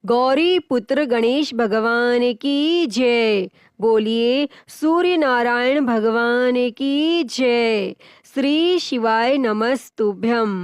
गौरी पुत्र गणेश भगवान की जय। बोलिए सूर्य नारायण भगवान की जय। श्री शिवाय नमस्तुभ्यम।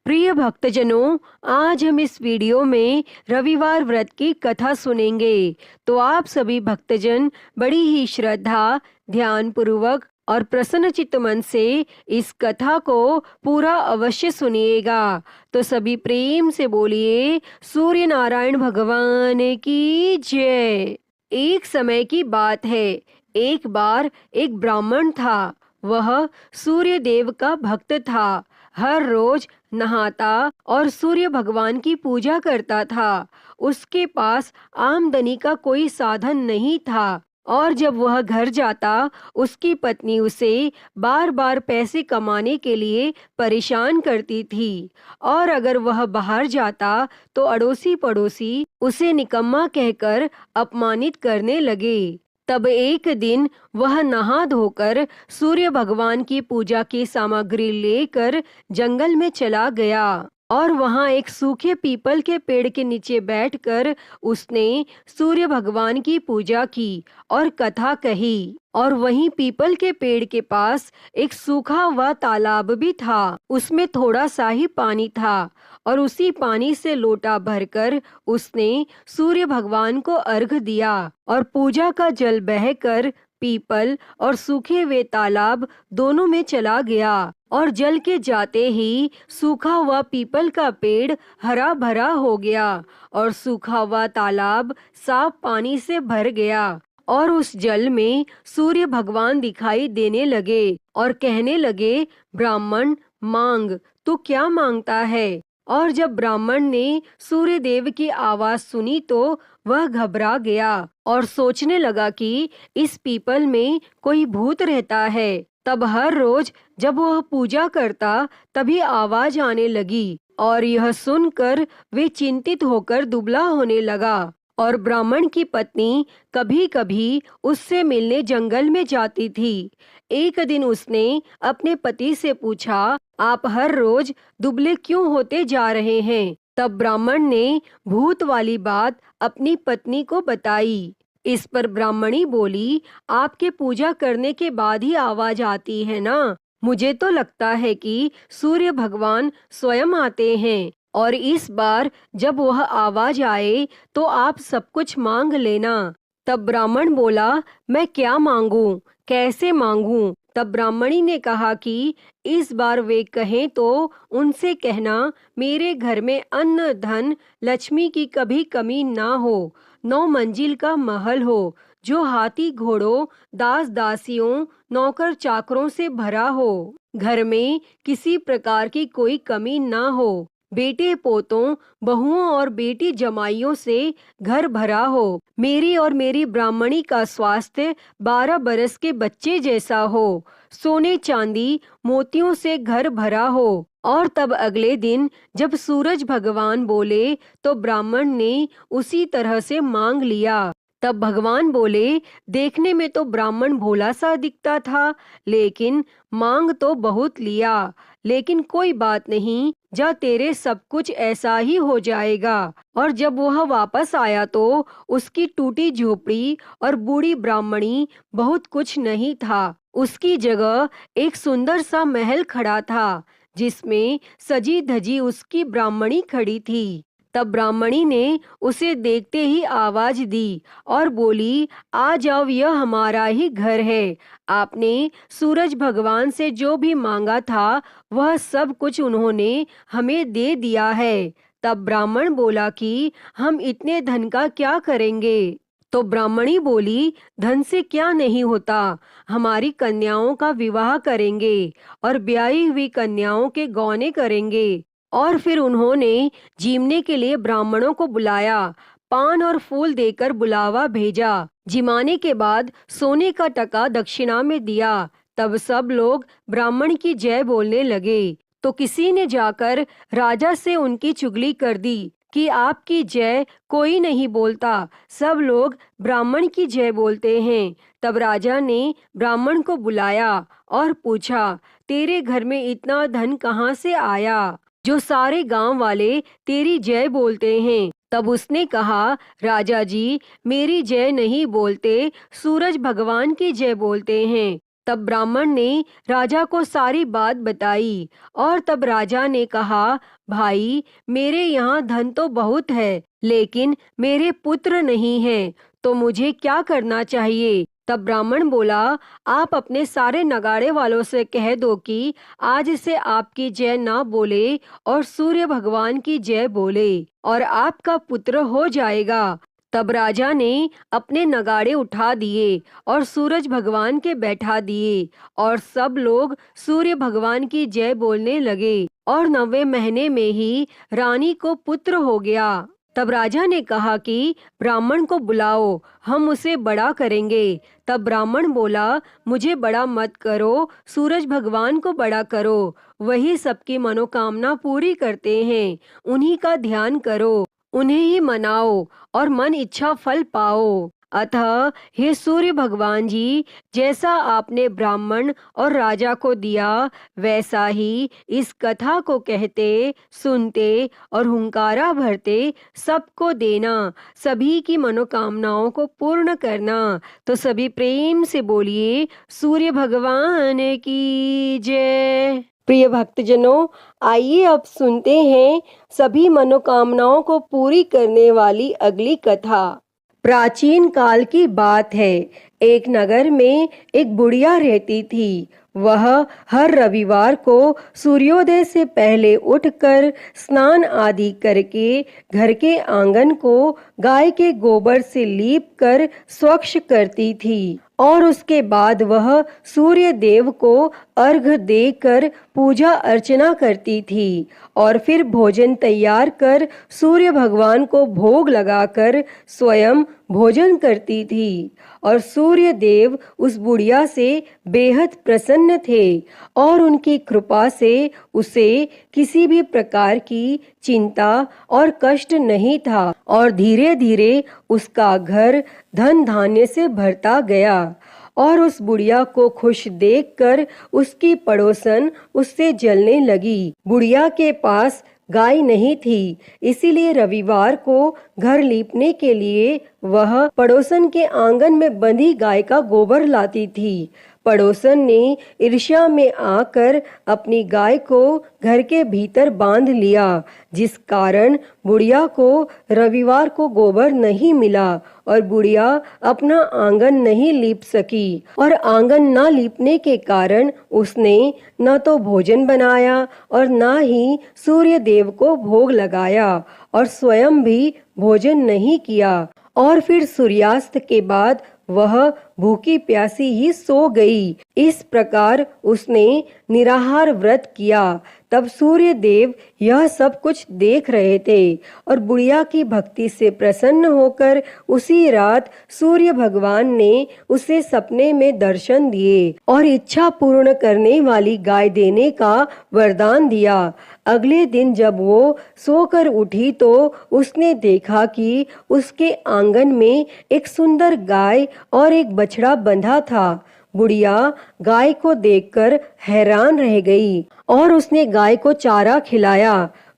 प्रिय भक्तजनों, आज हम इस वीडियो में रविवार व्रत की कथा सुनेंगे। तो आप सभी भक्तजन बड़ी ही श्रद्धा, ध्यान पूर्वक और प्रसन्नचित्त मन से इस कथा को पूरा अवश्य सुनिएगा। तो सभी प्रेम से बोलिए सूर्य नारायण भगवान की जय। एक समय की बात है, एक बार एक ब्राह्मण था। वह सूर्य देव का भक्त था। हर रोज नहाता और सूर्य भगवान की पूजा करता था। उसके पास आमदनी का कोई साधन नहीं था और जब वह घर जाता उसकी पत्नी उसे बार बार पैसे कमाने के लिए परेशान करती थी और अगर वह बाहर जाता तो अड़ोसी पड़ोसी उसे निकम्मा कहकर अपमानित करने लगे। तब एक दिन वह नहा धोकर सूर्य भगवान की पूजा की सामग्री लेकर जंगल में चला गया और वहां एक सूखे पीपल के पेड़ के नीचे बैठकर उसने सूर्य भगवान की पूजा की और कथा कही। और वहीं पीपल के पेड़ के पास एक सूखा हुआ तालाब भी था। उसमें थोड़ा सा ही पानी था और उसी पानी से लोटा भरकर उसने सूर्य भगवान को अर्घ दिया और पूजा का जल बहकर पीपल और सूखे हुए तालाब दोनों में चला गया और जल के जाते ही सूखा हुआ पीपल का पेड़ हरा भरा हो गया और सूखा हुआ तालाब साफ पानी से भर गया और उस जल में सूर्य भगवान दिखाई देने लगे और कहने लगे, ब्राह्मण मांग, तू क्या मांगता है? और जब ब्राह्मण ने सूर्य देव की आवाज सुनी तो वह घबरा गया और सोचने लगा कि इस पीपल में कोई भूत रहता है। तब हर रोज जब वह पूजा करता तभी आवाज आने लगी और यह सुनकर वे चिंतित होकर दुबला होने लगा। और ब्राह्मण की पत्नी कभी कभी उससे मिलने जंगल में जाती थी। एक दिन उसने अपने पति से पूछा, आप हर रोज दुबले क्यों होते जा रहे हैं? तब ब्राह्मण ने भूत वाली बात अपनी पत्नी को बताई। इस पर ब्राह्मणी बोली, आपके पूजा करने के बाद ही आवाज आती है ना? मुझे तो लगता है कि सूर्य भगवान स्वयं आते हैं और इस बार जब वह आवाज आए तो आप सब कुछ मांग लेना। तब ब्राह्मण बोला, मैं क्या मांगूं, कैसे मांगूं? तब ब्राह्मणी ने कहा कि इस बार वे कहें तो उनसे कहना, मेरे घर में अन्न धन लक्ष्मी की कभी कमी ना हो, 9 मंजिल का महल हो जो हाथी घोड़ों दास दासियों नौकर चाकरों से भरा हो, घर में किसी प्रकार की कोई कमी ना हो, बेटे पोतों बहुओं और बेटी जमाइयों से घर भरा हो, मेरी और मेरी ब्राह्मणी का स्वास्थ्य 12 बरस के बच्चे जैसा हो, सोने चांदी मोतियों से घर भरा हो। और तब अगले दिन जब सूरज भगवान बोले तो ब्राह्मण ने उसी तरह से मांग लिया। तब भगवान बोले, देखने में तो ब्राह्मण भोला सा दिखता था, लेकिन मांग तो बहुत लिया, लेकिन कोई बात नहीं, जा तेरे सब कुछ ऐसा ही हो जाएगा। और जब वह वापस आया तो उसकी टूटी झोपड़ी और बूढ़ी ब्राह्मणी बहुत कुछ नहीं था। उसकी जगह एक सुंदर सा महल खड़ा था जिसमें सजी धजी उसकी ब्राह्मणी खड़ी थी। तब ब्राह्मणी ने उसे देखते ही आवाज दी और बोली, आ जाओ, यह हमारा ही घर है। आपने सूरज भगवान से जो भी मांगा था वह सब कुछ उन्होंने हमें दे दिया है। तब ब्राह्मण बोला कि हम इतने धन का क्या करेंगे? तो ब्राह्मणी बोली, धन से क्या नहीं होता, हमारी कन्याओं का विवाह करेंगे और ब्याही हुई कन्याओं के गौने करेंगे। और फिर उन्होंने जीमने के लिए ब्राह्मणों को बुलाया, पान और फूल देकर बुलावा भेजा। जिमाने के बाद सोने का टका दक्षिणा में दिया। तब सब लोग ब्राह्मण की जय बोलने लगे। तो किसी ने जाकर राजा से उनकी चुगली कर दी कि आपकी जय कोई नहीं बोलता, सब लोग ब्राह्मण की जय बोलते हैं। तब राजा ने ब्राह्मण को बुलाया और पूछा, तेरे घर में इतना धन कहाँ से आया जो सारे गांव वाले तेरी जय बोलते हैं? तब उसने कहा, राजा जी, मेरी जय नहीं बोलते, सूरज भगवान की जय बोलते हैं। तब ब्राह्मण ने राजा को सारी बात बताई और तब राजा ने कहा, भाई, मेरे यहाँ धन तो बहुत है, लेकिन मेरे पुत्र नहीं हैं, तो मुझे क्या करना चाहिए? तब ब्राह्मण बोला, आप अपने सारे नगाड़े वालों से कह दो कि आज से आपकी जय ना बोले और सूर्य भगवान की जय बोले और आपका पुत्र हो जाएगा। तब राजा ने अपने नगाड़े उठा दिए और सूरज भगवान के बैठा दिए और सब लोग सूर्य भगवान की जय बोलने लगे और 9वें महीने में ही रानी को पुत्र हो गया। तब राजा ने कहा कि ब्राह्मण को बुलाओ, हम उसे बड़ा करेंगे। तब ब्राह्मण बोला, मुझे बड़ा मत करो, सूरज भगवान को बड़ा करो, वही सबकी मनोकामना पूरी करते हैं, उन्हीं का ध्यान करो, उन्हें ही मनाओ और मन इच्छा फल पाओ। अतः हे सूर्य भगवान जी, जैसा आपने ब्राह्मण और राजा को दिया, वैसा ही इस कथा को कहते, सुनते और हुंकारा भरते सबको देना, सभी की मनोकामनाओं को पूर्ण करना। तो सभी प्रेम से बोलिए, सूर्य भगवान की जय। प्रिय भक्तजनों, आइए अब सुनते हैं सभी मनोकामनाओं को पूरी करने वाली अगली कथा। प्राचीन काल की बात है। एक नगर में एक बुढ़िया रहती थी। वह हर रविवार को सूर्योदय से पहले उठकर स्नान आदि करके घर के आंगन को गाय के गोबर से लीप कर स्वच्छ करती थी और उसके बाद वह सूर्य देव को अर्घ्य देकर पूजा अर्चना करती थी और फिर भोजन तैयार कर सूर्य भगवान को भोग लगाकर स्वयं भोजन करती थी। और सूर्य देव उस बुढ़िया से बेहद प्रसन्न थे और उनकी कृपा से उसे किसी भी प्रकार की चिंता और कष्ट नहीं था और धीरे धीरे उसका घर धन धान्य से भरता गया। और उस बुढ़िया को खुश देखकर उसकी पड़ोसन उससे जलने लगी। बुढ़िया के पास गाय नहीं थी, इसीलिए रविवार को घर लीपने के लिए वह पड़ोसन के आंगन में बंधी गाय का गोबर लाती थी। पड़ोसन ने ईर्ष्या में आकर अपनी गाय को घर के भीतर बांध लिया, जिस कारण बुढ़िया को रविवार को गोबर नहीं मिला और बुढ़िया अपना आंगन नहीं लीप सकी। और आंगन ना लीपने के कारण उसने न तो भोजन बनाया और न ही सूर्य देव को भोग लगाया और स्वयं भी भोजन नहीं किया। और फिर सूर्यास्त के बाद वह भूखी प्यासी ही सो गई। इस प्रकार उसने निराहार व्रत किया। तब सूर्य देव यह सब कुछ देख रहे थे और बुढ़िया की भक्ति से प्रसन्न होकर उसी रात सूर्य भगवान ने उसे सपने में दर्शन दिए और इच्छा पूर्ण करने वाली गाय देने का वरदान दिया। अगले दिन जब वो सोकर उठी तो उसने देखा कि उसके आंगन में एक सुंदर गाय और एक बछड़ा बंधा था। बुढ़िया गाय को देखकर हैरान रह गई और उसने गाय को चारा खिलाया।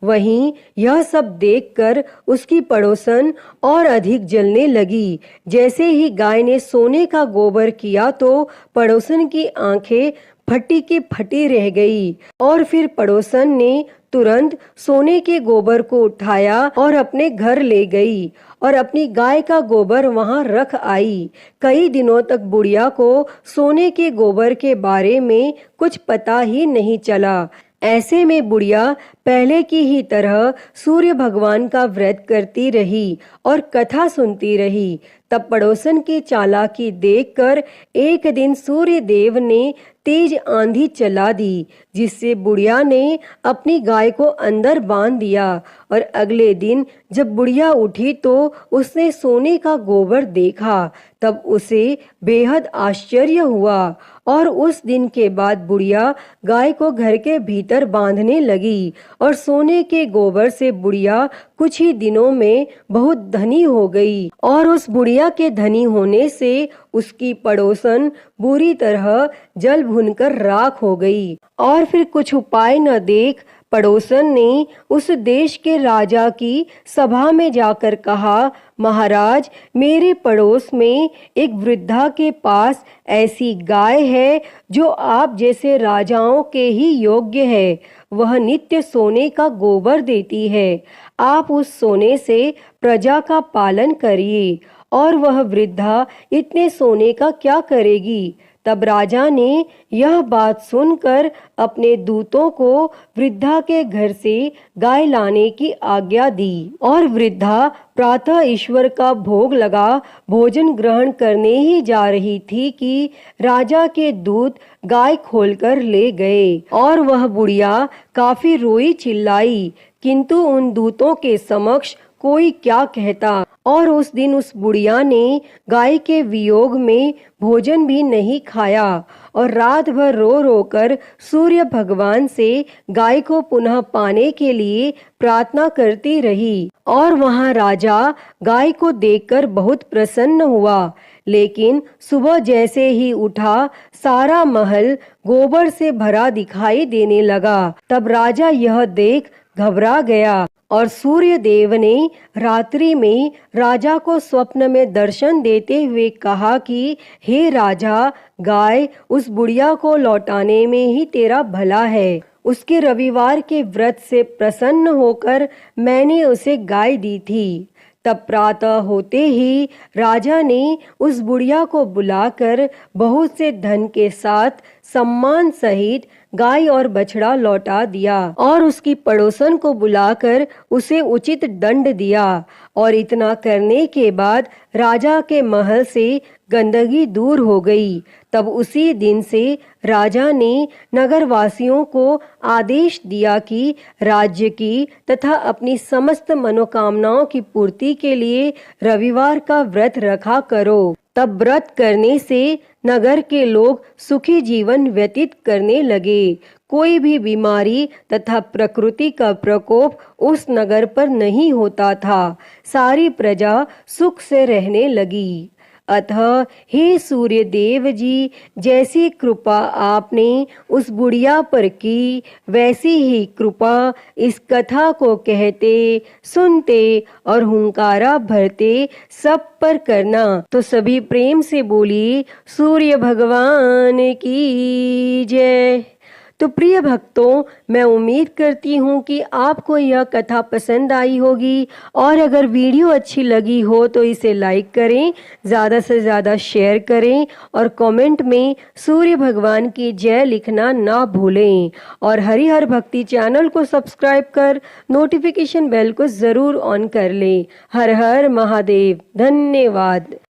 वहीं यह सब देखकर उसकी पड़ोसन और अधिक जलने लगी। जैसे ही गाय ने सोने का गोबर किया तो पड़ोसन की आंखें फटी की फटी रह गई और फिर पड़ोसन ने तुरंत सोने के गोबर को उठाया और अपने घर ले गई और अपनी गाय का गोबर वहां रख आई। कई दिनों तक बुढ़िया को सोने के गोबर के बारे में कुछ पता ही नहीं चला। ऐसे में बुढ़िया पहले की ही तरह सूर्य भगवान का व्रत करती रही और कथा सुनती रही। तब पड़ोसन की चालाकी देखकर एक दिन सूर्य देव ने तेज आंधी चला दी, जिससे बुढ़िया ने अपनी गाय को अंदर बांध दिया। और अगले दिन जब बुढ़िया उठी तो उसने सोने का गोबर देखा। तब उसे बेहद आश्चर्य हुआ और उस दिन के बाद बुढ़िया गाय को घर के भीतर बांधने लगी और सोने के गोबर से बुढ़िया कुछ ही दिनों में बहुत धनी हो गई। और उस बुढ़िया के धनी होने से उसकी पड़ोसन बुरी तरह जल भुनकर राख हो गई। और फिर कुछ उपाय न देख पड़ोसन ने उस देश के राजा की सभा में जाकर कहा, महाराज, मेरे पड़ोस में एक वृद्धा के पास ऐसी गाय है जो आप जैसे राजाओं के ही योग्य है। वह नित्य सोने का गोबर देती है। आप उस सोने से प्रजा का पालन करिए। और वह वृद्धा इतने सोने का क्या करेगी? तब राजा ने यह बात सुनकर अपने दूतों को वृद्धा के घर से गाय लाने की आज्ञा दी। और वृद्धा प्रातः ईश्वर का भोग लगा भोजन ग्रहण करने ही जा रही थी कि राजा के दूत गाय खोलकर ले गए। और वह बुढ़िया काफी रोई चिल्लाई, किंतु उन दूतों के समक्ष कोई क्या कहता। और उस दिन उस बुढ़िया ने गाय के वियोग में भोजन भी नहीं खाया और रात भर रो रो कर सूर्य भगवान से गाय को पुनः पाने के लिए प्रार्थना करती रही। और वहां राजा गाय को देखकर बहुत प्रसन्न हुआ। लेकिन सुबह जैसे ही उठा, सारा महल गोबर से भरा दिखाई देने लगा। तब राजा यह देख घबरा गया और सूर्य देव ने रात्रि में राजा को स्वप्न में दर्शन देते हुए कहा कि हे राजा, गाय उस बुढ़िया को लौटाने में ही तेरा भला है। उसके रविवार के व्रत से प्रसन्न होकर मैंने उसे गाय दी थी। तब प्रातः होते ही राजा ने उस बुढ़िया को बुलाकर बहुत से धन के साथ सम्मान सहित गाय और बछड़ा लौटा दिया और उसकी पड़ोसन को बुलाकर उसे उचित दंड दिया। और इतना करने के बाद राजा के महल से गंदगी दूर हो गई। तब उसी दिन से राजा ने नगरवासियों को आदेश दिया कि राज्य की तथा अपनी समस्त मनोकामनाओं की पूर्ति के लिए रविवार का व्रत रखा करो। तब व्रत करने से नगर के लोग सुखी जीवन व्यतीत करने लगे। कोई भी बीमारी तथा प्रकृति का प्रकोप उस नगर पर नहीं होता था। सारी प्रजा सुख से रहने लगी। अतः हे सूर्य देव जी, जैसी कृपा आपने उस बुढ़िया पर की, वैसी ही कृपा इस कथा को कहते, सुनते और हुंकारा भरते सब पर करना। तो सभी प्रेम से बोलिए, सूर्य भगवान की जय। तो प्रिय भक्तों, मैं उम्मीद करती हूँ कि आपको यह कथा पसंद आई होगी और अगर वीडियो अच्छी लगी हो तो इसे लाइक करें, ज़्यादा से ज़्यादा शेयर करें और कमेंट में सूर्य भगवान की जय लिखना ना भूलें। और हरिहर भक्ति चैनल को सब्सक्राइब कर नोटिफिकेशन बेल को ज़रूर ऑन कर लें। हर हर महादेव। धन्यवाद।